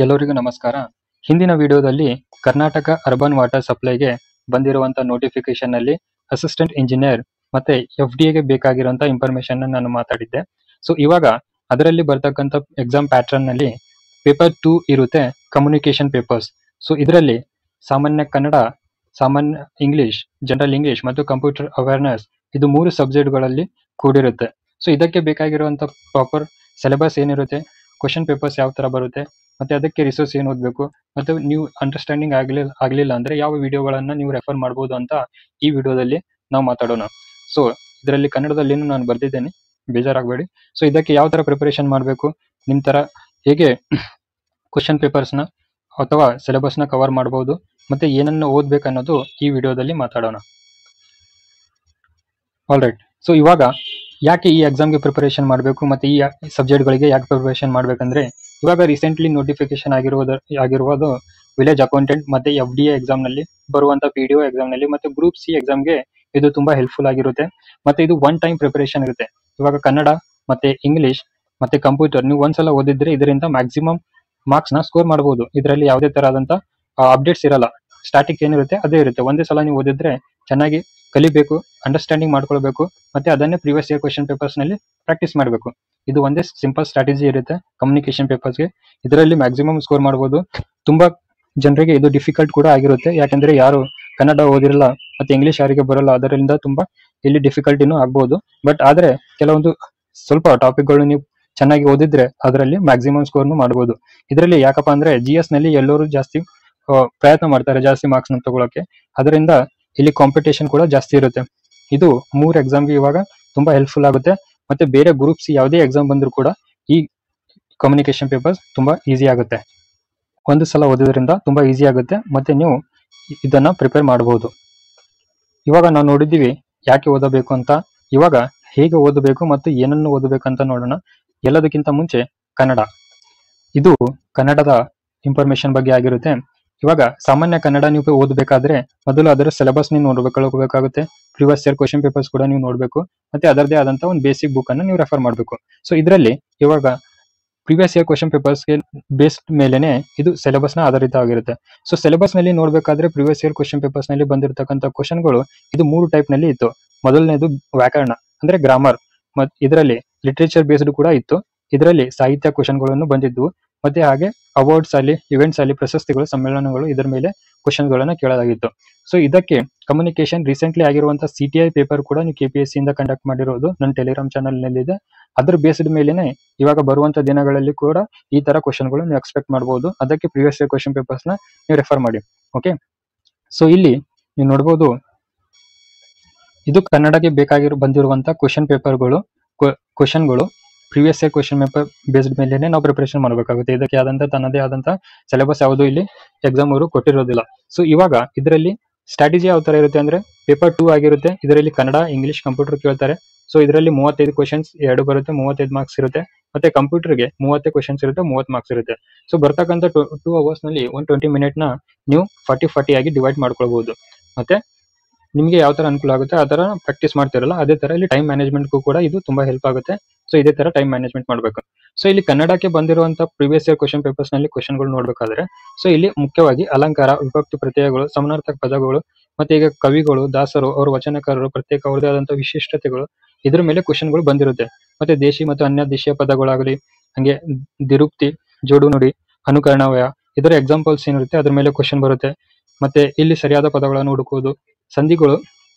ಎಲ್ಲರಿಗೂ ನಮಸ್ಕಾರ. ಹಿಂದಿನ ವಿಡಿಯೋದಲ್ಲಿ ಕರ್ನಾಟಕ ಅರ್ಬನ್ ವಾಟರ್ ಸಪ್ಲೈಗೆ ಬಂದಿರುವಂತ ನೋಟಿಫಿಕೇಶನ್ ನಲ್ಲಿ ಅಸಿಸ್ಟೆಂಟ್ ಇಂಜಿನಿಯರ್ ಮತ್ತೆ FDA ಗೆ ಬೇಕಾಗಿರುವಂತ ಇನ್ಫಾರ್ಮೇಶನ್ ನಾನು ಮಾತಾಡಿದ್ದೆ. ಸೊ ಇವಾಗ ಅದರಲ್ಲಿ ಬರ್ತಕ್ಕಂಥ ಎಕ್ಸಾಮ್ ಪ್ಯಾಟರ್ನ್ ನಲ್ಲಿ ಪೇಪರ್ 2 ಇರುತ್ತೆ, ಕಮ್ಯುನಿಕೇಶನ್ ಪೇಪರ್ಸ್. ಸೊ ಇದರಲ್ಲಿ ಸಾಮಾನ್ಯ ಕನ್ನಡ, ಸಾಮಾನ್ಯ ಇಂಗ್ಲಿಷ್, ಜನರಲ್ ಇಂಗ್ಲಿಷ್ ಮತ್ತು ಕಂಪ್ಯೂಟರ್ ಅವೇರ್ನೆಸ್ ಇದು 3 ಸಬ್ಜೆಕ್ಟ್ಗಳಲ್ಲಿ ಕೂಡಿರುತ್ತೆ. ಸೊ ಇದಕ್ಕೆ ಬೇಕಾಗಿರುವಂತ ಪ್ರಾಪರ್ ಸಿಲೆಬಸ್ ಏನಿರುತ್ತೆ, ಕ್ವಶನ್ ಪೇಪರ್ಸ್ ಯಾವ ತರ ಬರುತ್ತೆ, ಮತ್ತೆ ಅದಕ್ಕೆ ರಿಸೋರ್ಸ್ ಏನು ಓದಬೇಕು, ಮತ್ತೆ ನೀವು ಅಂಡರ್ಸ್ಟ್ಯಾಂಡಿಂಗ್ ಆಗಲಿಲ್ಲ ಅಂದ್ರೆ ಯಾವ ವಿಡಿಯೋಗಳನ್ನ ನೀವು ರೆಫರ್ ಮಾಡಬಹುದು ಅಂತ ಈ ವಿಡಿಯೋದಲ್ಲಿ ನಾವು ಮಾತಾಡೋಣ. ಸೊ ಇದರಲ್ಲಿ ಕನ್ನಡದಲ್ಲಿ ನಾನು ಬರ್ದಿದ್ದೇನೆ, ಬೇಜಾರಾಗಬೇಡಿ. ಸೊ ಇದಕ್ಕೆ ಯಾವ ತರ ಪ್ರಿಪರೇಷನ್ ಮಾಡಬೇಕು, ನಿಮ್ ತರ ಹೇಗೆ ಕ್ವಶನ್ ಪೇಪರ್ಸ್ನ ಅಥವಾ ಸಿಲೆಬಸ್ನ ಕವರ್ ಮಾಡಬಹುದು, ಮತ್ತೆ ಏನನ್ನು ಓದ್ಬೇಕು ಅನ್ನೋದು ಈ ವಿಡಿಯೋದಲ್ಲಿ ಮಾತಾಡೋಣ. All right. ಸೊ ಇವಾಗ ಯಾಕೆ ಈ ಎಕ್ಸಾಮ್ಗೆ ಪ್ರಿಪರೇಷನ್ ಮಾಡಬೇಕು ಮತ್ತೆ ಈ ಸಬ್ಜೆಕ್ಟ್ಗಳಿಗೆ ಯಾಕೆ ಪ್ರಿಪರೇಷನ್ ಮಾಡ್ಬೇಕಂದ್ರೆ, ಇವಾಗ ರೀಸೆಂಟ್ಲಿ ನೋಟಿಫಿಕೇಶನ್ ಆಗಿರುವುದು ವಿಲೇಜ್ ಅಕೌಂಟೆಂಟ್ ಮತ್ತೆ FDA ಎಕ್ಸಾಮ್ ನಲ್ಲಿ ಬರುವಂತ PDO ಎಕ್ಸಾಮ್ ನಲ್ಲಿ ಮತ್ತೆ ಗ್ರೂಪ್ C ಎಕ್ಸಾಮ್ಗೆ ಇದು ತುಂಬಾ ಹೆಲ್ಪ್ಫುಲ್ ಆಗಿರುತ್ತೆ. ಮತ್ತೆ ಇದು ಒನ್ ಟೈಮ್ ಪ್ರಿಪರೇಷನ್ ಇರುತ್ತೆ. ಇವಾಗ ಕನ್ನಡ ಮತ್ತೆ ಇಂಗ್ಲಿಷ್ ಮತ್ತೆ ಕಂಪ್ಯೂಟರ್ ನೀವು ಒಂದ್ಸಲ ಓದಿದ್ರೆ ಇದರಿಂದ ಮ್ಯಾಕ್ಸಿಮಮ್ ಮಾರ್ಕ್ಸ್ ನ ಸ್ಕೋರ್ ಮಾಡಬಹುದು. ಇದರಲ್ಲಿ ಯಾವುದೇ ತರದಂತ ಅಪ್ಡೇಟ್ಸ್ ಇರಲ್ಲ, ಸ್ಟಾಟಿಕ್ ಏನಿರುತ್ತೆ ಅದೇ ಇರುತ್ತೆ. ಒಂದೇ ಸಲ ನೀವು ಓದಿದ್ರೆ ಚೆನ್ನಾಗಿ ಕಲಿಬೇಕು, ಅಂಡರ್ಸ್ಟ್ಯಾಂಡಿಂಗ್ ಮಾಡ್ಕೊಳ್ಬೇಕು, ಮತ್ತೆ ಅದನ್ನೇ ಪ್ರೀವಿಯಸ್ ಇಯರ್ ಕ್ವಶನ್ ಪೇಪರ್ಸ್ ನಲ್ಲಿ ಪ್ರಾಕ್ಟೀಸ್ ಮಾಡಬೇಕು. ಇದು ಒಂದೇ ಸಿಂಪಲ್ ಸ್ಟ್ರಾಟಜಿ ಇರುತ್ತೆ ಕಮ್ಯುನಿಕೇಶನ್ ಪೇಪರ್ಸ್ಗೆ. ಇದರಲ್ಲಿ ಮ್ಯಾಕ್ಸಿಮಮ್ ಸ್ಕೋರ್ ಮಾಡಬಹುದು. ತುಂಬಾ ಜನರಿಗೆ ಇದು ಡಿಫಿಕಲ್ಟ್ ಕೂಡ ಆಗಿರುತ್ತೆ, ಯಾಕಂದ್ರೆ ಯಾರು ಕನ್ನಡ ಓದಿರಲ್ಲ ಮತ್ತೆ ಇಂಗ್ಲಿಷ್ ಯಾರಿಗೆ ಬರಲ್ಲ, ಅದರಿಂದ ತುಂಬಾ ಇಲ್ಲಿ ಡಿಫಿಕಲ್ಟಿನೂ ಆಗ್ಬಹುದು. ಬಟ್ ಆದ್ರೆ ಕೆಲವೊಂದು ಸ್ವಲ್ಪ ಟಾಪಿಕ್ಗಳು ನೀವು ಚೆನ್ನಾಗಿ ಓದಿದ್ರೆ ಅದರಲ್ಲಿ ಮ್ಯಾಕ್ಸಿಮಮ್ ಸ್ಕೋರ್ನು ಮಾಡಬಹುದು. ಇದರಲ್ಲಿ ಯಾಕಪ್ಪ ಅಂದ್ರೆ GS ನಲ್ಲಿ ಎಲ್ಲರೂ ಜಾಸ್ತಿ ಪ್ರಯತ್ನ ಮಾಡ್ತಾರೆ ಜಾಸ್ತಿ ಮಾರ್ಕ್ಸ್ ನ ತಗೊಳಕ್ಕೆ, ಅದರಿಂದ ಇಲ್ಲಿ ಕಾಂಪಿಟೇಷನ್ ಕೂಡ ಜಾಸ್ತಿ ಇರುತ್ತೆ. ಇದು 3 ಎಕ್ಸಾಮ್ಗೆ ಇವಾಗ ತುಂಬಾ ಹೆಲ್ಪ್ಫುಲ್ ಆಗುತ್ತೆ. ಮತ್ತೆ ಬೇರೆ ಗ್ರೂಪ್ C ಯಾವುದೇ ಎಕ್ಸಾಮ್ ಬಂದ್ರು ಕೂಡ ಈ ಕಮ್ಯುನಿಕೇಶನ್ ಪೇಪರ್ಸ್ ತುಂಬಾ ಈಸಿ ಆಗುತ್ತೆ. ಒಂದು ಸಲ ಓದೋದ್ರಿಂದ ತುಂಬಾ ಈಸಿ ಆಗುತ್ತೆ, ಮತ್ತೆ ನೀವು ಇದನ್ನ ಪ್ರಿಪೇರ್ ಮಾಡಬಹುದು. ಇವಾಗ ನಾವು ನೋಡಿದ್ದೀವಿ ಯಾಕೆ ಓದಬೇಕು ಅಂತ. ಇವಾಗ ಹೇಗೆ ಓದಬೇಕು ಮತ್ತು ಏನನ್ನು ಓದಬೇಕಂತ ನೋಡೋಣ. ಎಲ್ಲದಕ್ಕಿಂತ ಮುಂಚೆ ಕನ್ನಡ, ಇದು ಕನ್ನಡದ ಇನ್ಫಾರ್ಮೇಶನ್ ಬಗ್ಗೆ ಆಗಿರುತ್ತೆ. ಇವಾಗ ಸಾಮಾನ್ಯ ಕನ್ನಡ ನೀವು ಓದಬೇಕಾದ್ರೆ ಮೊದಲು ಅದರ ಸಿಲೆಬಸ್ ನೀವು ನೋಡ್ಬೇಕಾಗುತ್ತೆ. ಪ್ರಿವಿಯಸ್ ಇಯರ್ ಕ್ವಶನ್ ಪೇಪರ್ಸ್ ಕೂಡ ನೀವು ನೋಡಬೇಕು, ಮತ್ತೆ ಅದರದೇ ಆದಂತ ಒಂದು ಬೇಸಿಕ್ ಬುಕ್ ಅನ್ನು ನೀವು ರೆಫರ್ ಮಾಡಬೇಕು. ಸೊ ಇದರಲ್ಲಿ ಇವಾಗ ಪ್ರಿವಿಯಸ್ ಇಯರ್ ಕ್ವಶನ್ ಪೇಪರ್ಸ್ಗೆ ಬೇಸ್ಡ್ ಮೇಲೆನೆ ಇದು ಸಿಲೆಬಸ್ ನ ಆಧಾರಿತ ಆಗಿರುತ್ತೆ. ಸೊ ಸಿಲೆಬಸ್ ನಲ್ಲಿ ನೋಡ್ಬೇಕಾದ್ರೆ ಪ್ರಿವಿಯಸ್ ಇಯರ್ ಕ್ವಶನ್ ಪೇಪರ್ಸ್ ನಲ್ಲಿ ಬಂದಿರತಕ್ಕಂಥ ಕ್ವಶನ್ಗಳು ಇದು 3 ಟೈಪ್ ನಲ್ಲಿ ಇತ್ತು. ಮೊದಲನೇದು ವ್ಯಾಕರಣ ಅಂದ್ರೆ ಗ್ರಾಮರ್, ಮತ್ತೆ ಇದರಲ್ಲಿ ಲಿಟರೇಚರ್ ಬೇಸ್ಡ್ ಕೂಡ ಇತ್ತು. ಇದರಲ್ಲಿ ಸಾಹಿತ್ಯ ಕ್ವಶನ್ಗಳನ್ನು ಬಂದಿದ್ವು, ಮತ್ತೆ ಹಾಗೆ ಅವಾರ್ಡ್ಸ್ ಅಲ್ಲಿ, ಇವೆಂಟ್ಸ್ ಅಲ್ಲಿ, ಪ್ರಶಸ್ತಿಗಳು, ಸಮ್ಮೇಳನಗಳು, ಇದರ ಮೇಲೆ ಕ್ವಶನ್ ಗಳನ್ನ ಕೇಳಲಾಗಿತ್ತು. ಸೊ ಇದಕ್ಕೆ ಕಮ್ಯುನಿಕೇಶನ್ ರೀಸೆಂಟ್ಲಿ ಆಗಿರುವಂತಹ CTI ಪೇಪರ್ ಕೂಡ ನೀವು KPSC ಇಂದ ಕಂಡಕ್ಟ್ ಮಾಡಿರೋದು ನನ್ನ ಟೆಲಿಗ್ರಾಮ್ ಚಾನಲ್ ನಲ್ಲಿ ಇದೆ. ಅದ್ರ ಬೇಸ್ಡ್ ಮೇಲೆನೆ ಇವಾಗ ಬರುವಂತ ದಿನಗಳಲ್ಲಿ ಕೂಡ ಈ ತರ ಕ್ವಶನ್ಗಳು ನೀವು ಎಕ್ಸ್ಪೆಕ್ಟ್ ಮಾಡಬಹುದು. ಅದಕ್ಕೆ ಪ್ರಿವಿಯಸ್ ಇಯರ್ ಕ್ವಶನ್ ಪೇಪರ್ಸ್ ನ ನೀವು ರೆಫರ್ ಮಾಡಿ. ಓಕೆ, ಸೊ ಇಲ್ಲಿ ನೀವು ನೋಡಬಹುದು ಇದು ಕನ್ನಡಕ್ಕೆ ಬಂದಿರುವಂತ ಕ್ವಶನ್ ಪೇಪರ್ಗಳು, ಕ್ವಶನ್ಗಳು previous year question paper based ಮೇಲೆ ನಾವು ಪ್ರಿಪರೇಷನ್ ಮಾಡಬೇಕಾಗುತ್ತೆ. ಇದಕ್ಕೆ ಆದಂತ ತನ್ನದೇ ಆದಂತ ಸಿಲೆಬಸ್ ಯಾವುದು ಇಲ್ಲಿ ಎಕ್ಸಾಮ್ ಅವರು ಕೊಟ್ಟಿರೋದಿಲ್ಲ. ಸೊ ಇವಾಗ ಇದರಲ್ಲಿ ಸ್ಟ್ರಾಟಜಿ ಯಾವ ತರ ಇರುತ್ತೆ ಅಂದ್ರೆ, ಪೇಪರ್ 2 ಆಗಿರುತ್ತೆ. ಇದರಲ್ಲಿ ಕನ್ನಡ, ಇಂಗ್ಲಿಷ್, ಕಂಪ್ಯೂಟರ್ ಕೇಳ್ತಾರೆ. ಸೊ ಇದರಲ್ಲಿ 35 ಕ್ವಶನ್ಸ್ ಎರಡು ಬರುತ್ತೆ, 35 ಮಾರ್ಕ್ಸ್ ಇರುತ್ತೆ. ಮತ್ತೆ ಕಂಪ್ಯೂಟರ್ಗೆ 30 ಕ್ವಶನ್ಸ್ ಇರುತ್ತೆ, 30 ಮಾರ್ಕ್ಸ್ ಇರುತ್ತೆ. ಸೊ ಬರ್ತಕ್ಕಂಥ 2 ಅವರ್ಸ್ ನಲ್ಲಿ 120 ಮಿನಿಟ್ ನ ನೀವು 40 ಆಗಿ ಡಿವೈಡ್ ಮಾಡ್ಕೊಳ್ಬಹುದು. ಮತ್ತೆ ನಿಮಗೆ ಯಾವ ತರ ಅನುಕೂಲ ಆಗುತ್ತೆ ಆ ತರ ಪ್ರಾಕ್ಟೀಸ್ ಮಾಡ್ತಿರಲ್ಲ, ಅದೇ ತರ ಇಲ್ಲಿ ಟೈಮ್ ಮ್ಯಾನೇಜ್ಮೆಂಟ್ಗೂ ಕೂಡ ಇದು ತುಂಬಾ ಹೆಲ್ಪ್ ಆಗುತ್ತೆ. ಸೊ ಇದೇ ತರ ಟೈಮ್ ಮ್ಯಾನೇಜ್ಮೆಂಟ್ ಮಾಡಬೇಕು. ಸೊ ಇಲ್ಲಿ ಕನ್ನಡಕ್ಕೆ ಬಂದಿರುವಂತ ಪ್ರಿವಿಯಸ್ ಇಯರ್ ಕ್ವಶನ್ ಪೇಪರ್ಸ್ ನಲ್ಲಿ ಕ್ವಶನ್ಗಳು ನೋಡ್ಬೇಕಾದ್ರೆ, ಸೊ ಇಲ್ಲಿ ಮುಖ್ಯವಾಗಿ ಅಲಂಕಾರ, ವಿಭಕ್ತಿ ಪ್ರತ್ಯಯಗಳು, ಸಮಾನಾರ್ಥಕ ಪದಗಳು, ಮತ್ತೆ ಈಗ ಕವಿಗಳು, ದಾಸರು, ಅವ್ರ ವಚನಕಾರರು ಪ್ರತ್ಯೇಕ ಅವ್ರದೇ ಆದಂತಹ ವಿಶಿಷ್ಟತೆಗಳು, ಇದ್ರ ಮೇಲೆ ಕ್ವಶನ್ಗಳು ಬಂದಿರುತ್ತೆ. ಮತ್ತೆ ದೇಶಿ ಮತ್ತು ಅನ್ಯ ದೇಶೀಯ ಪದಗಳಾಗಲಿ, ಹಂಗೆ ದಿರುಕ್ತಿ, ಜೋಡು ನುಡಿ, ಅನುಕರಣವಯ, ಇದರ ಎಕ್ಸಾಂಪಲ್ಸ್ ಏನಿರುತ್ತೆ ಅದ್ರ ಮೇಲೆ ಕ್ವಶನ್ ಬರುತ್ತೆ. ಮತ್ತೆ ಇಲ್ಲಿ ಸರಿಯಾದ ಪದಗಳನ್ನು ಹುಡುಕುವುದು, ಸಂಧಿಗಳು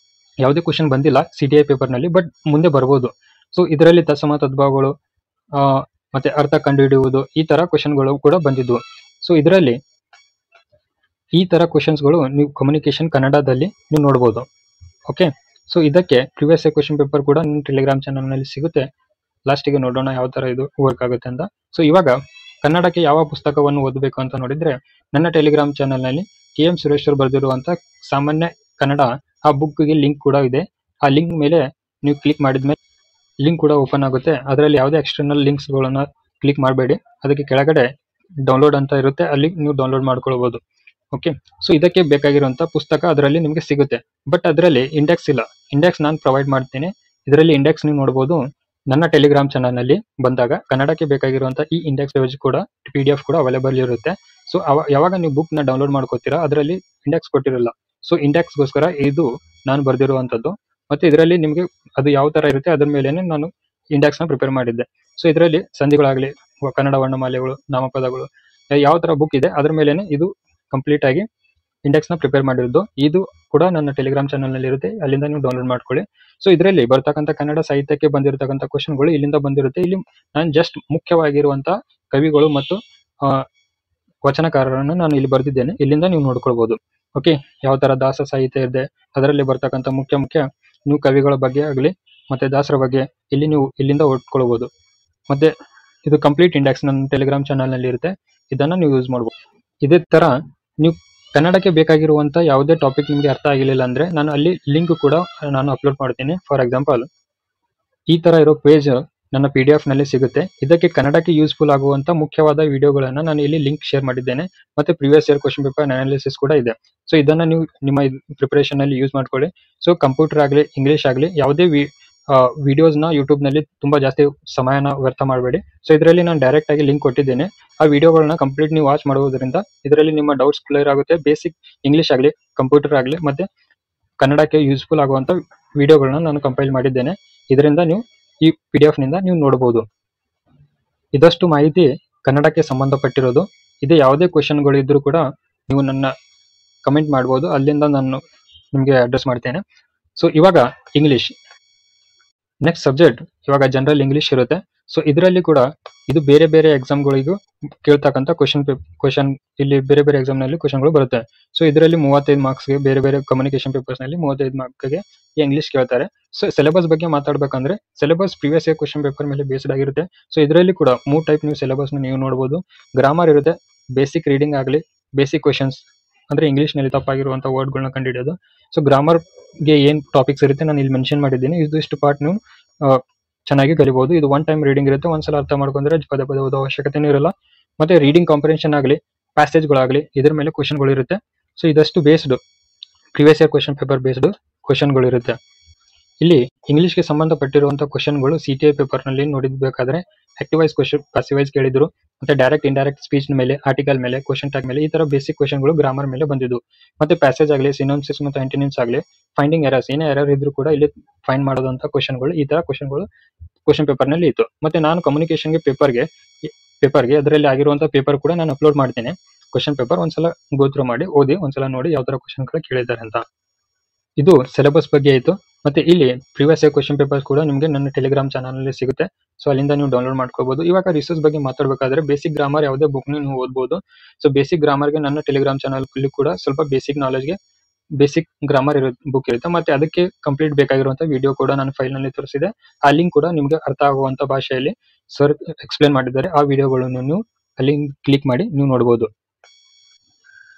ಯಾವುದೇ ಕ್ವಶನ್ ಬಂದಿಲ್ಲ CTI ಪೇಪರ್ ನಲ್ಲಿ, ಬಟ್ ಮುಂದೆ ಬರ್ಬೋದು. ಸೊ ಇದರಲ್ಲಿ ತತ್ಸಮ ತದ್ಭವಗಳು, ಮತ್ತೆ ಅರ್ಥ ಕಂಡುಹಿಡಿಯುವುದು, ಈ ತರ ಕ್ವಶನ್ಗಳು ಕೂಡ ಬಂದಿದ್ವು. ಸೊ ಇದರಲ್ಲಿ ಈ ತರ ಕ್ವಶನ್ಸ್ಗಳು ನೀವು ಕಮ್ಯುನಿಕೇಶನ್ ಕನ್ನಡದಲ್ಲಿ ನೀವು ನೋಡಬಹುದು. ಓಕೆ, ಸೊ ಇದಕ್ಕೆ ಪ್ರಿವಿಯಸ್ ಇಯರ್ ಕ್ವಶನ್ ಪೇಪರ್ ಕೂಡ ನಿಮ್ಮ ಟೆಲಿಗ್ರಾಮ್ ಚಾನಲ್ ನಲ್ಲಿ ಸಿಗುತ್ತೆ. ಲಾಸ್ಟಿಗೆ ನೋಡೋಣ ಯಾವ ತರ ಇದು ವರ್ಕ್ ಆಗುತ್ತೆ ಅಂತ. ಸೊ ಇವಾಗ ಕನ್ನಡಕ್ಕೆ ಯಾವ ಪುಸ್ತಕವನ್ನು ಓದಬೇಕು ಅಂತ ನೋಡಿದ್ರೆ, ನನ್ನ ಟೆಲಿಗ್ರಾಮ್ ಚಾನಲ್ ನಲ್ಲಿ KM ಸುರೇಶ್ ಅವರು ಬರೆದಿರುವಂತ ಸಾಮಾನ್ಯ ಕನ್ನಡ ಆ ಬುಕ್ಗೆ ಲಿಂಕ್ ಕೂಡ ಇದೆ. ಆ ಲಿಂಕ್ ಮೇಲೆ ನೀವು ಕ್ಲಿಕ್ ಮಾಡಿದ್ಮೇಲೆ ಲಿಂಕ್ ಕೂಡ ಓಪನ್ ಆಗುತ್ತೆ. ಅದರಲ್ಲಿ ಯಾವುದೇ ಎಕ್ಸ್ಟರ್ನಲ್ ಲಿಂಕ್ಸ್ ಗಳನ್ನ ಕ್ಲಿಕ್ ಮಾಡಬೇಡಿ, ಅದಕ್ಕೆ ಕೆಳಗಡೆ ಡೌನ್ಲೋಡ್ ಅಂತ ಇರುತ್ತೆ, ಅಲ್ಲಿ ನೀವು ಡೌನ್ಲೋಡ್ ಮಾಡ್ಕೊಳ್ಬಹುದು. ಓಕೆ, ಸೊ ಇದಕ್ಕೆ ಬೇಕಾಗಿರುವಂತ ಪುಸ್ತಕ ಅದರಲ್ಲಿ ನಿಮಗೆ ಸಿಗುತ್ತೆ. ಬಟ್ ಅದರಲ್ಲಿ ಇಂಡೆಕ್ಸ್ ಇಲ್ಲ. ಇಂಡೆಕ್ಸ್ ನಾನು ಪ್ರೊವೈಡ್ ಮಾಡ್ತೀನಿ. ಇದರಲ್ಲಿ ಇಂಡೆಕ್ಸ್ ನೀವು ನೋಡಬಹುದು. ನನ್ನ ಟೆಲಿಗ್ರಾಮ್ ಚಾನಲ್ ನಲ್ಲಿ ಬಂದಾಗ ಕನ್ನಡಕ್ಕೆ ಬೇಕಾಗಿರುವಂತಹ ಈ ಇಂಡೆಕ್ಸ್ ಪೇಜ್ ಕೂಡ PDF ಕೂಡ ಅವೈಲೇಬಲ್ ಇರುತ್ತೆ. ಸೊ ಯಾವಾಗ ನೀವು ಬುಕ್ ನ ಡೌನ್ಲೋಡ್ ಮಾಡ್ಕೋತೀರಾ ಅದರಲ್ಲಿ ಇಂಡೆಕ್ಸ್ ಕೊಟ್ಟಿರಲ್ಲ. ಸೊ ಇಂಡೆಕ್ಸ್ ಗೋಸ್ಕರ ಇದು ನಾನು ಬರ್ದಿರುವಂತದ್ದು. ಮತ್ತೆ ಇದರಲ್ಲಿ ನಿಮಗೆ ಅದು ಯಾವ ತರ ಇರುತ್ತೆ ಅದ್ರ ಮೇಲೆನೆ ನಾನು ಇಂಡೆಕ್ಸ್ ನ ಪ್ರಿಪೇರ್ ಮಾಡಿದ್ದೆ. ಸೊ ಇದರಲ್ಲಿ ಸಂಧಿಗಳಾಗ್ಲಿ, ಕನ್ನಡ ವರ್ಣಮಾಲೆಗಳು, ನಾಮಪದಗಳು, ಯಾವ ತರ ಬುಕ್ ಇದೆ ಅದ್ರ ಮೇಲೆನೆ ಇದು ಕಂಪ್ಲೀಟ್ ಆಗಿ ಇಂಡೆಕ್ಸ್ ನ ಪ್ರಿಪೇರ್ ಮಾಡಿರೋದು. ಇದು ಕೂಡ ನನ್ನ ಟೆಲಿಗ್ರಾಮ್ ಚಾನಲ್ ನಲ್ಲಿ ಇರುತ್ತೆ, ಅಲ್ಲಿಂದ ನೀವು ಡೌನ್ಲೋಡ್ ಮಾಡ್ಕೊಳ್ಳಿ. ಸೊ ಇದರಲ್ಲಿ ಬರ್ತಕ್ಕಂಥ ಕನ್ನಡ ಸಾಹಿತ್ಯಕ್ಕೆ ಬಂದಿರತಕ್ಕಂಥ ಕ್ವಶನ್ಗಳು ಇಲ್ಲಿಂದ ಬಂದಿರುತ್ತೆ. ಇಲ್ಲಿ ನಾನು ಜಸ್ಟ್ ಮುಖ್ಯವಾಗಿರುವಂತಹ ಕವಿಗಳು ಮತ್ತು ವಚನಕಾರರನ್ನು ನಾನು ಇಲ್ಲಿ ಬರ್ದಿದ್ದೇನೆ, ಇಲ್ಲಿಂದ ನೀವು ನೋಡ್ಕೊಳ್ಬಹುದು. ಓಕೆ, ಯಾವ ತರ ದಾಸ ಸಾಹಿತ್ಯ ಇದೆ ಅದರಲ್ಲಿ ಬರ್ತಕ್ಕಂಥ ಮುಖ್ಯ ನೀವು ಕವಿಗಳ ಬಗ್ಗೆ ಆಗಲಿ ಮತ್ತೆ ದಾಸರ ಬಗ್ಗೆ ಇಲ್ಲಿ ನೀವು ಇಲ್ಲಿಂದ ಓದ್ಕೊಳ್ಬಹುದು. ಮತ್ತೆ ಇದು ಕಂಪ್ಲೀಟ್ ಇಂಡೆಕ್ಸ್ ನನ್ನ ಟೆಲಿಗ್ರಾಮ್ ಚಾನಲ್ ನಲ್ಲಿ ಇರುತ್ತೆ, ಇದನ್ನ ನೀವು ಯೂಸ್ ಮಾಡಬಹುದು. ಇದೇ ತರ ನೀವು ಕನ್ನಡಕ್ಕೆ ಬೇಕಾಗಿರುವಂತ ಯಾವುದೇ ಟಾಪಿಕ್ ನಿಮಗೆ ಅರ್ಥ ಆಗಿಲ್ಲ ಅಂದ್ರೆ ನಾನು ಅಲ್ಲಿ ಲಿಂಕ್ ಕೂಡ ನಾನು ಅಪ್ಲೋಡ್ ಮಾಡ್ತೀನಿ. ಫಾರ್ ಎಕ್ಸಾಂಪಲ್ ಈ ತರ ಇರೋ ಪೇಜ್ ನನ್ನ PDF ನಲ್ಲಿ ಸಿಗುತ್ತೆ. ಇದಕ್ಕೆ ಕನ್ನಡಕ್ಕೆ ಯೂಸ್ಫುಲ್ ಆಗುವಂತ ಮುಖ್ಯವಾದ ವಿಡಿಯೋಗಳನ್ನ ನಾನು ಇಲ್ಲಿ ಲಿಂಕ್ ಶೇರ್ ಮಾಡಿದ್ದೇನೆ. ಮತ್ತೆ previous year question paper analysis ಕೂಡ ಇದೆ. ಸೊ ಇದನ್ನ ನೀವು ನಿಮ್ಮ ಪ್ರಿಪರೇಷನ್ ನಲ್ಲಿ ಯೂಸ್ ಮಾಡ್ಕೊಳ್ಳಿ. ಸೊ ಕಂಪ್ಯೂಟರ್ ಆಗಲಿ ಇಂಗ್ಲಿಷ್ ಆಗಲಿ ಯಾವುದೇ ವಿಡಿಯೋಸ್ ನ ಯೂಟ್ಯೂಬ್ ನಲ್ಲಿ ತುಂಬಾ ಜಾಸ್ತಿ ಸಮಯನ ವ್ಯರ್ಥ ಮಾಡಬೇಡಿ. ಸೊ ಇದರಲ್ಲಿ ನಾನು ಡೈರೆಕ್ಟ್ ಆಗಿ ಲಿಂಕ್ ಕೊಟ್ಟಿದ್ದೇನೆ. ಆ ವಿಡಿಯೋಗಳನ್ನ ಕಂಪ್ಲೀಟ್ ನೀವು ವಾಚ್ ಮಾಡುವುದರಿಂದ ಇದರಲ್ಲಿ ನಿಮ್ಮ ಡೌಟ್ಸ್ ಕ್ಲಿಯರ್ ಆಗುತ್ತೆ. ಬೇಸಿಕ್ ಇಂಗ್ಲಿಷ್ ಆಗಲಿ ಕಂಪ್ಯೂಟರ್ ಆಗಲಿ ಮತ್ತೆ ಕನ್ನಡಕ್ಕೆ ಯೂಸ್ಫುಲ್ ಆಗುವಂತ ವಿಡಿಯೋಗಳನ್ನ ನಾನು ಕಂಪೈಲ್ ಮಾಡಿದ್ದೇನೆ. ಇದರಿಂದ ನೀವು ಈ PDF ನಿಂದ ನೀವು ನೋಡಬಹುದು. ಇದಷ್ಟು ಮಾಹಿತಿ ಕನ್ನಡಕ್ಕೆ ಸಂಬಂಧಪಟ್ಟಿರೋದು. ಇದೇ ಯಾವುದೇ ಕ್ವಶನ್ಗಳು ಇದ್ರೂ ಕೂಡ ನೀವು ನನ್ನ ಕಮೆಂಟ್ ಮಾಡಬಹುದು, ಅಲ್ಲಿಂದ ನಾನು ನಿಮಗೆ ಅಡ್ರೆಸ್ ಮಾಡ್ತೇನೆ. ಸೊ ಇವಾಗ ಇಂಗ್ಲಿಷ್ ನೆಕ್ಸ್ಟ್ ಸಬ್ಜೆಕ್ಟ್ ಇವಾಗ ಜನರಲ್ ಇಂಗ್ಲಿಷ್ ಇರುತ್ತೆ. ಸೊ ಇದರಲ್ಲಿ ಕೂಡ ಇದು ಬೇರೆ ಬೇರೆ ಎಕ್ಸಾಮ್ಗಳಿಗೂ ಕೇಳ್ತಕ್ಕಂಥ ಕ್ವಶನ್ ಇಲ್ಲಿ ಬೇರೆ ಬೇರೆ ಎಕ್ಸಾಮ್ ನಲ್ಲಿ ಕ್ವಶನ್ಗಳು ಬರುತ್ತೆ. ಸೊ ಇದರಲ್ಲಿ 35 ಮಾರ್ಕ್ಸ್ಗೆ ಬೇರೆ ಬೇರೆ ಕಮ್ಯುನಿಕೇಶನ್ ಪೇಪರ್ಸ್ ನಲ್ಲಿ 35 ಮಾರ್ಕ್ಸ್ಗೆ ಇಂಗ್ಲಿಷ್ ಕೇಳ್ತಾರೆ. ಸೊ ಸಿಲೆಬಸ್ ಬಗ್ಗೆ ಮಾತಾಡ್ಬೇಕಂದ್ರೆ syllabus previous year question paper ಮೇಲೆ ಬೇಸ್ಡ್ ಆಗಿರುತ್ತೆ. ಸೊ ಇದರಲ್ಲಿ ಕೂಡ 3 ಟೈಪ್ ನೀವು ಸಿಲೆಬಸ್ ನೀವು ನೋಡಬಹುದು. ಗ್ರಾಮರ್ ಇರುತ್ತೆ, ಬೇಸಿಕ್ ರೀಡಿಂಗ್ ಆಗಲಿ, ಬೇಸಿಕ್ ಕ್ವಶನ್ಸ್ ಅಂದ್ರೆ ಇಂಗ್ಲಿಷ್ ನಲ್ಲಿ ತಪ್ಪಾಗಿರುವಂತಹ ವರ್ಡ್ಗಳನ್ನ ಕಂಡುಹಿಡಿಯೋದು. ಸೊ ಗ್ರಾಮರ್ ಗೆ ಏನ್ ಟಾಪಿಕ್ಸ್ ಇರುತ್ತೆ ನಾನು ಇಲ್ಲಿ ಮೆನ್ಷನ್ ಮಾಡಿದ್ದೀನಿ. ಇಷ್ಟು ಪಾರ್ಟ್ ನೀವು ಚೆನ್ನಾಗಿ ಕಲಿಬಹುದು. ಇದು 1 ಟೈಮ್ ರೀಡಿಂಗ್ ಇರುತ್ತೆ, ಒಂದ್ಸಲ ಅರ್ಥ ಮಾಡ್ಕೊಂಡ್ರೆ ಪದೇ ಪದೇ ಓದೋ ಅವಶ್ಯಕತೆನೂ ಇರಲ್ಲ. ಮತ್ತೆ ರೀಡಿಂಗ್ ಕಾಂಪ್ರಿಹೆನ್ಷನ್ ಆಗಲಿ ಪ್ಯಾಸೇಜ್ಗಳಾಗಲಿ ಇದ್ರ ಮೇಲೆ ಕ್ವಶನ್ಗಳು ಇರುತ್ತೆ. ಸೊ ಇದಷ್ಟು based previous year question paper based ಕ್ವಶನ್ಗಳು ಇರುತ್ತೆ. ಇಲ್ಲಿ ಇಂಗ್ಲಿಷ್ಗೆ ಸಂಬಂಧಪಟ್ಟಿರುವಂತಹ ಕ್ವಶನ್ಗಳು CTI ಪೇಪರ್ ನಲ್ಲಿ ನೋಡಿದ್ಬೇಕಾದ್ರೆ active voice question, passive voice ಕೇಳಿದ್ರು, ಮತ್ತೆ ಡೈರೆಕ್ಟ್ ಇಂಡೈರೆಕ್ಟ್ ಸ್ಪೀಚ್ ಮೇಲೆ, ಆರ್ಟಿಕಲ್ ಮೇಲೆ, ಕ್ವಶನ್ ಟ್ಯಾಗ್ ಮೇಲೆ ಈ ತರ ಬೇಸಿಕ್ ಕ್ವಶನ್ಗಳು ಗ್ರಾಮರ್ ಮೇಲೆ ಬಂದಿದ್ದು. ಮತ್ತೆ ಪ್ಯಾಸೇಜ್ ಆಗಲಿ, ಸಿನೋನಿಮ್ಸ್ ಮತ್ತು ಆಂಟೋನಿಮ್ಸ್ ಆಗಲಿ, ಫೈಂಡಿಂಗ್ ಎರರ್ಸ್, ಏನೇ ಎರರ್ ಇದ್ರೂ ಕೂಡ ಇಲ್ಲಿ ಫೈಂಡ್ ಮಾಡೋದಂತ ಕ್ವಶನ್ಗಳು, ಈ ತರ ಕ್ವಶನ್ಗಳು ಕ್ವಶನ್ ಪೇಪರ್ ನಲ್ಲಿ ಇತ್ತು. ಮತ್ತೆ ನಾನು ಕಮ್ಯುನಿಕೇಶನ್ಗೆ ಪೇಪರ್ಗೆ ಅದರಲ್ಲಿ ಆಗಿರುವಂತಹ ಪೇಪರ್ ಕೂಡ ನಾನು ಅಪ್ಲೋಡ್ ಮಾಡ್ತೇನೆ. ಕ್ವಶನ್ ಪೇಪರ್ ಒಂದ್ಸಲ ಗೋತ್ರು ಮಾಡಿ ಓದಿ, ಒಂದ್ಸಲ ನೋಡಿ ಯಾವ ತರ ಕ್ವಶನ್ಗಳು ಕೇಳಿದ್ದಾರೆ ಅಂತ. ಇದು ಸಿಲೆಬಸ್ ಬಗ್ಗೆ ಆಯ್ತು. ಮತ್ತೆ ಇಲ್ಲಿ ಪ್ರಿವಿಯಸ್ ಇಯರ್ ಕ್ವಶನ್ ಪೇಪರ್ಸ್ ಕೂಡ ನಿಮಗೆ ನನ್ನ ಟೆಲಿಗ್ರಾಮ್ ಚಾನಲ್ ನಲ್ಲಿ ಸಿಗುತ್ತೆ. ಸೊ ಅಲ್ಲಿಂದ ನೀವು ಡೌನ್ಲೋಡ್ ಮಾಡ್ಕೋಬಹುದು. ಇವಾಗ ರಿಸೋರ್ಸ್ ಬಗ್ಗೆ ಮಾತಾಡಬೇಕಾದ್ರೆ ಬೇಸಿಕ್ ಗ್ರಾಮರ್ ಯಾವುದೇ ಬುಕ್ ನೀವು ಓದಬಹುದು. ಸೊ ಬೇಸಿಕ್ ಗ್ರಾಮರ್ಗೆ ನನ್ನ ಟೆಲಿಗ್ರಾಮ್ ಚಾನಲ್ ಕೂಡ ಸ್ವಲ್ಪ ಬೇಸಿಕ್ ನಾಲೆಜ್ಗೆ ಬೇಸಿಕ್ ಗ್ರಾಮರ್ ಬುಕ್ ಇರುತ್ತೆ. ಮತ್ತೆ ಅದಕ್ಕೆ ಕಂಪ್ಲೀಟ್ ಬೇಕಾಗಿರುವಂತಹ ವಿಡಿಯೋ ಕೂಡ ನಾನು ಫೈಲ್ ನಲ್ಲಿ ತೋರಿಸಿದೆ. ಆ ಲಿಂಕ್ ಕೂಡ ನಿಮಗೆ ಅರ್ಥ ಆಗುವಂತ ಭಾಷೆಯಲ್ಲಿ ಸರ್ ಎಕ್ಸ್ಪ್ಲೇನ್ ಮಾಡಿದ್ದಾರೆ. ಆ ವಿಡಿಯೋಗಳನ್ನು ನೀವು ಅಲ್ಲಿ ಕ್ಲಿಕ್ ಮಾಡಿ ನೀವು ನೋಡಬಹುದು.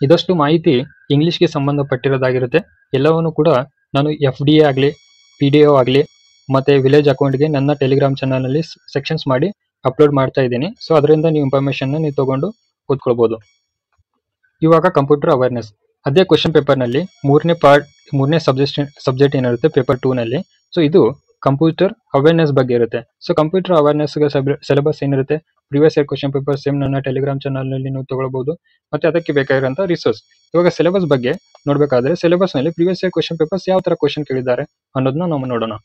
ಇದಷ್ಟು ಮಾಹಿತಿ ಇಂಗ್ಲಿಷ್ಗೆ ಸಂಬಂಧಪಟ್ಟಿರೋದಾಗಿರುತ್ತೆ. ಎಲ್ಲವನ್ನು ಕೂಡ ನಾನು FDA ಆಗಲಿ, PDO ಆಗಲಿ ಮತ್ತೆ ವಿಲೇಜ್ ಅಕೌಂಟ್ಗೆ ನನ್ನ ಟೆಲಿಗ್ರಾಮ್ ಚಾನಲ್ ನಲ್ಲಿ ಸೆಕ್ಷನ್ಸ್ ಮಾಡಿ ಅಪ್ಲೋಡ್ ಮಾಡ್ತಾ ಇದ್ದೀನಿ. ಸೊ ಅದರಿಂದ ನೀವು ಇನ್ಫಾರ್ಮೇಶನ್ ನೀವು ತಗೊಂಡು ಓದ್ಕೊಳ್ಬಹುದು. ಇವಾಗ ಕಂಪ್ಯೂಟರ್ ಅವೇರ್ನೆಸ್, ಅದೇ ಕ್ವಶನ್ ಪೇಪರ್ ನಲ್ಲಿ ಮೂರನೇ ಸಬ್ಜೆಕ್ಟ್ ಏನಿರುತ್ತೆ ಪೇಪರ್ 2 ನಲ್ಲಿ. ಸೊ ಇದು ಕಂಪ್ಯೂಟರ್ ಅವೇರ್ನೆಸ್ ಬಗ್ಗೆ ಇರುತ್ತೆ. ಸೊ ಕಂಪ್ಯೂಟರ್ ಅವೇರ್ನೆಸ್ ಸಿಲೆಬಸ್ ಏನಿರುತ್ತೆ, previous year question paper same ನನ್ನ ಟೆಲಿಗ್ರಾಮ್ ಚಾನಲ್ ನಲ್ಲಿ ನೀವು ತಗೊಳ್ಬಹುದು. ಮತ್ತೆ ಅದಕ್ಕೆ ಬೇಕಾಗಿರುವಂತ ರಿಸೋರ್ಸ್. ಇವಾಗ ಸಿಲೆಬಸ್ ಬಗ್ಗೆ ನೋಡ್ಬೇಕಾದ್ರೆ ಸಿಲೆಬಸ್ ನಲ್ಲಿ ಪ್ರಿವಿಯಸ್ ಇಯರ್ ಕ್ವಶನ್ ಪೇಪರ್ಸ್ ಯಾವ ತರ ಕ್ವಶನ್ ಕೇಳಿದ್ದಾರೆ ಅನ್ನೋದನ್ನ ನಾವು ನೋಡೋಣ.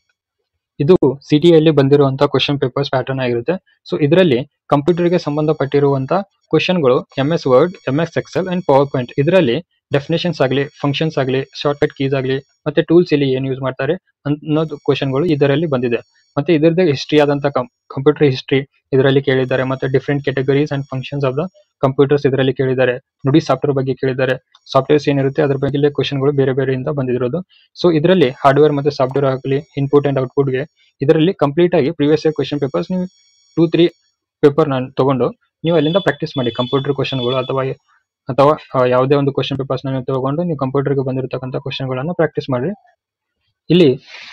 ಇದು CTI ಅಲ್ಲಿ ಬಂದಿರುವಂತಹ ಕ್ವಶನ್ ಪೇಪರ್ಸ್ ಪ್ಯಾಟರ್ನ್ ಆಗಿರುತ್ತೆ. ಸೊ ಇದರಲ್ಲಿ ಕಂಪ್ಯೂಟರ್ಗೆ ಸಂಬಂಧಪಟ್ಟಿರುವಂತಹ ಕ್ವಶನ್ಗಳು MS word, MS Excel and power point, ಇದರಲ್ಲಿ ಡೆಫಿನೇಷನ್ಸ್ ಆಗಲಿ, ಫಂಕ್ಷನ್ಸ್ ಆಗಲಿ, ಶಾರ್ಟ್ಕಟ್ ಕೀಸ್ ಆಗಲಿ, ಮತ್ತೆ ಟೂಲ್ಸ್ ಇಲ್ಲಿ ಏನು ಯೂಸ್ ಮಾಡ್ತಾರೆ ಅನ್ನೋದು ಕ್ವಶನ್ಗಳು ಇದರಲ್ಲಿ ಬಂದಿದೆ. ಮತ್ತೆ ಇದರದ್ದು ಹಿಸ್ಟ್ರಿ ಆದಂತ ಕಂಪ್ಯೂಟರ್ ಹಿಸ್ಟ್ರಿ ಇದರಲ್ಲಿ ಕೇಳಿದ್ದಾರೆ. ಮತ್ತೆ different categories and functions of the computers ಇದರಲ್ಲಿ ಕೇಳಿದ್ದಾರೆ. ನುಡಿ ಸಾಫ್ಟ್ವೇರ್ ಬಗ್ಗೆ ಕೇಳಿದ್ದಾರೆ. ಸಾಫ್ಟ್ವೇರ್ಸ್ ಏನಿರುತ್ತೆ ಅದ್ರ ಬಗ್ಗೆ ಕ್ವಶನ್ಗಳು ಬೇರೆ ಬೇರೆಯಿಂದ ಬಂದಿರೋದು. ಸೊ ಇದರಲ್ಲಿ ಹಾರ್ಡ್ವೇರ್ ಮತ್ತೆ ಸಾಫ್ಟ್ವೇರ್ ಆಗಲಿ, ಇನ್ಪುಟ್ ಅಂಡ್ ಔಟ್ಪುಟ್ಗೆ ಇದರಲ್ಲಿ ಕಂಪ್ಲೀಟ್ ಆಗಿ ಪ್ರಿವಿಯಸ್ ಇಯರ್ ಕ್ವಶನ್ ಪೇಪರ್ಸ್ ನೀವು 2-3 ಪೇಪರ್ ನಾನು ತಗೊಂಡು ನೀವು ಅಲ್ಲಿಂದ ಪ್ರಾಕ್ಟೀಸ್ ಮಾಡಿ. ಕಂಪ್ಯೂಟರ್ ಕ್ವಶನ್ಗಳು ಅಥವಾ ಯಾವುದೇ ಒಂದು ಕ್ವಶನ್ ಪೇಪರ್ಸ್ ನೀವು ತಗೊಂಡು ನೀವು ಕಂಪ್ಯೂಟರ್ಗೆ ಬಂದಿರತಕ್ಕಂಥ ಕ್ವಶನ್ಗಳನ್ನು ಪ್ರಾಕ್ಟೀಸ್ ಮಾಡಿ. ಇಲ್ಲಿ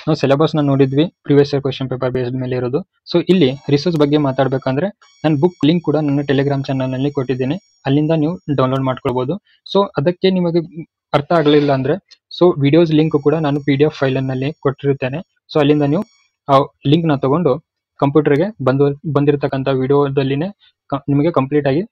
ನಾವು ಸಿಲೆಬಸ್ ನ ನೋಡಿದ್ವಿ, previous year question paper based ಮೇಲೆ ಇರೋದು. ಸೊ ಇಲ್ಲಿ ರಿಸೋರ್ಸ್ ಬಗ್ಗೆ ಮಾತಾಡ್ಬೇಕಂದ್ರೆ ನಾನು ಬುಕ್ ಲಿಂಕ್ ಕೂಡ ನನ್ನ ಟೆಲಿಗ್ರಾಮ್ ಚಾನಲ್ ನಲ್ಲಿ ಕೊಟ್ಟಿದ್ದೀನಿ, ಅಲ್ಲಿಂದ ನೀವು ಡೌನ್ಲೋಡ್ ಮಾಡ್ಕೊಳ್ಬಹುದು. ಸೊ ಅದಕ್ಕೆ ನಿಮಗೆ ಅರ್ಥ ಆಗಲಿಲ್ಲ ಅಂದ್ರೆ ಸೊ ವಿಡಿಯೋಸ್ ಲಿಂಕ್ ಕೂಡ ನಾನು PDF ಫೈಲ್ ನಲ್ಲಿ ಕೊಟ್ಟಿರುತ್ತೇನೆ. ಸೊ ಅಲ್ಲಿಂದ ನೀವು ಆ ಲಿಂಕ್ ನ ತಗೊಂಡು ಕಂಪ್ಯೂಟರ್ಗೆ ಬಂದಿರತಕ್ಕಂಥ ವಿಡಿಯೋದಲ್ಲಿನೇ ನಿಮಗೆ ಕಂಪ್ಲೀಟ್ ಆಗಿ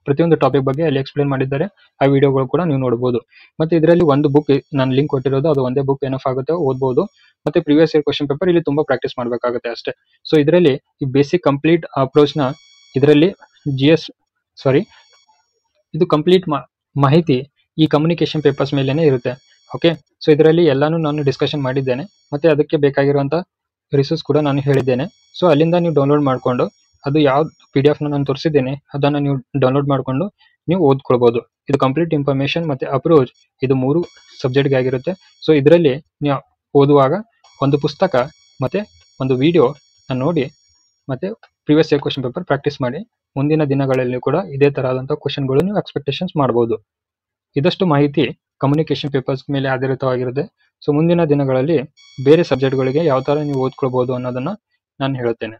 ಪ್ರತಿಯೊಂದು ಟಾಪಿಕ್ ಬಗ್ಗೆ ಅಲ್ಲಿ ಎಕ್ಸ್ಪ್ಲೇನ್ ಮಾಡಿದ್ದಾರೆ. ಆ ವಿಡಿಯೋಗಳು ಕೂಡ ನೀವು ನೋಡಬಹುದು. ಮತ್ತೆ ಇದರಲ್ಲಿ ಒಂದು ಬುಕ್ ನಾನು ಲಿಂಕ್ ಕೊಟ್ಟಿರೋದು, ಅದು ಒಂದೇ ಬುಕ್ ಏನಫ್ ಆಗುತ್ತೆ, ಓದಬಹುದು. ಮತ್ತೆ ಪ್ರೀವಿಯಸ್ ಇಯರ್ ಕ್ವಶನ್ ಪೇಪರ್ ಇಲ್ಲಿ ತುಂಬಾ ಪ್ರಾಕ್ಟೀಸ್ ಮಾಡಬೇಕಾಗುತ್ತೆ ಅಷ್ಟೇ. ಸೊ ಇದರಲ್ಲಿ ಈ ಬೇಸಿಕ್ ಕಂಪ್ಲೀಟ್ ಅಪ್ರೋಚ್ ನ ಇದರಲ್ಲಿ ಇದು ಕಂಪ್ಲೀಟ್ ಮಾಹಿತಿ ಈ ಕಮ್ಯುನಿಕೇಶನ್ ಪೇಪರ್ಸ್ ಮೇಲೇನೆ ಇರುತ್ತೆ. ಓಕೆ, ಸೊ ಇದರಲ್ಲಿ ಎಲ್ಲಾನು ನಾನು ಡಿಸ್ಕಷನ್ ಮಾಡಿದ್ದೇನೆ. ಮತ್ತೆ ಅದಕ್ಕೆ ಬೇಕಾಗಿರುವಂತ ರಿಸೋರ್ಸ್ ಕೂಡ ನಾನು ಹೇಳಿದ್ದೇನೆ. ಸೊ ಅಲ್ಲಿಂದ ನೀವು ಡೌನ್ಲೋಡ್ ಮಾಡಿಕೊಂಡು, ಅದು ಯಾವ PDF ನಾನು ತೋರಿಸಿದ್ದೇನೆ ಅದನ್ನ ನೀವು ಡೌನ್ಲೋಡ್ ಮಾಡಿಕೊಂಡು ನೀವು ಓದ್ಕೊಳ್ಬಹುದು. ಇದು ಕಂಪ್ಲೀಟ್ ಇನ್ಫಾರ್ಮೇಶನ್ ಮತ್ತೆ ಅಪ್ರೋಚ್, ಇದು 3 ಸಬ್ಜೆಕ್ಟ್ಗೆ ಆಗಿರುತ್ತೆ. ಸೊ ಇದರಲ್ಲಿ ನೀವು ಓದುವಾಗ ಒಂದು ಪುಸ್ತಕ ಮತ್ತೆ ಒಂದು ವಿಡಿಯೋ ನೋಡಿ ಮತ್ತೆ previous year question paper practice ಮಾಡಿ. ಮುಂದಿನ ದಿನಗಳಲ್ಲಿ ಕೂಡ ಇದೇ ತರಹದಂತ ಕ್ವಶನ್ಗಳು ನೀವು ಎಕ್ಸ್ಪೆಕ್ಟೇಷನ್ಸ್ ಮಾಡಬಹುದು. ಇದಷ್ಟು ಮಾಹಿತಿ ಕಮ್ಯುನಿಕೇಶನ್ ಪೇಪರ್ಸ್ ಮೇಲೆ ಆಧಾರಿತವಾಗಿರುತ್ತೆ. ಸೊ ಮುಂದಿನ ದಿನಗಳಲ್ಲಿ ಬೇರೆ ಸಬ್ಜೆಕ್ಟ್ಗಳಿಗೆ ಯಾವ ತರ ನೀವು ಓದ್ಕೊಳ್ಬಹುದು ಅನ್ನೋದನ್ನ ನಾನು ಹೇಳುತ್ತೇನೆ.